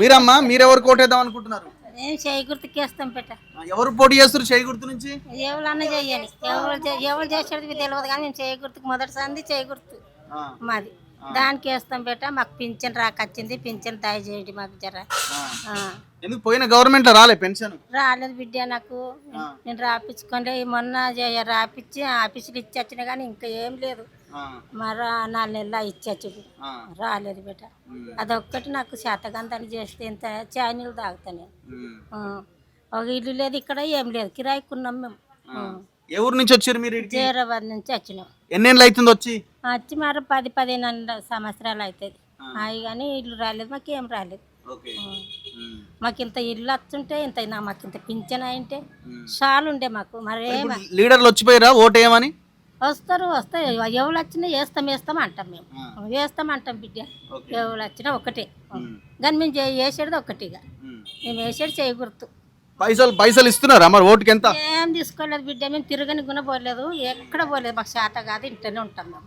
మీరమ్మా మీరెవరు కోటేద్దాం అనుకుంటున్నారు? నేను చేయి గుర్తుకేస్తాం పెట్ట. ఎవరు పోటీ చేస్తారు చేయి గుర్తు నుంచి? ఎవరన్నా చెయ్యాలి, ఎవరు చేసేది తెలియదు కానీ మేము చేయి గుర్తుకు మొదటిసారి చేయి గుర్తు మాది. దానికి వేస్తాం పెట్ట. మాకు పింఛన్ రాకొచ్చింది, పింఛన్ దయచేయండి మాకు జర. ఎందుకు పోయిన గవర్నమెంట్ లో రాలే పెన్షన్? రాలేదు బిడ్డ నాకు. నేను రాపించుకోండి మొన్న రాపిచ్చి ఆఫీసులు ఇచ్చి వచ్చినా కానీ ఇంకా ఏం లేదు. మరి 4 నెలలు ఇచ్చి రాలేదు బిడ్డ. అదొక్కటి నాకు శాతగంతాన్ని చేస్తే ఇంత చానీలు తాగుతాను. ఒక ఇల్లు లేదు ఇక్కడ, ఏం లేదు, కిరాయికున్నాం మేము. ఏ ఊరు నుంచి వచ్చారు మీరు? హైదరాబాద్ నుంచి వచ్చినాం. ఎన్నేళ్ళు అవుతుంది వచ్చి? మరి 10-15 సంవత్సరాలు అవుతుంది. అవి కానీ ఇల్లు రాలేదు, మాకేం రాలేదు. మాకు ఇంత ఇల్లు వస్తుంటే ఇంత మాకు ఇంత పింఛన్ అయింటే చాలు ఉండే మాకు. మరి లీడర్లు వచ్చిపోయారా ఓటు ఏమని? వస్తారు ఎవరు వచ్చినా వేస్తాం అంటాం. మేము వేస్తామంటాం బిడ్డ. ఎవరు వచ్చినా ఒకటే కానీ మేము వేసేది ఒకటిగా. మేము వేసేది చేయకూడదు. పైసలు ఇస్తున్నారా మరి ఓటుకి? ఎంత? ఏం తీసుకోలేదు బిడ్డ. మేము తిరగని గుణ పోలేదు, ఎక్కడ పోలేదు. మాకు శాత కాదు, ఇంట్లోనే ఉంటాం మేము.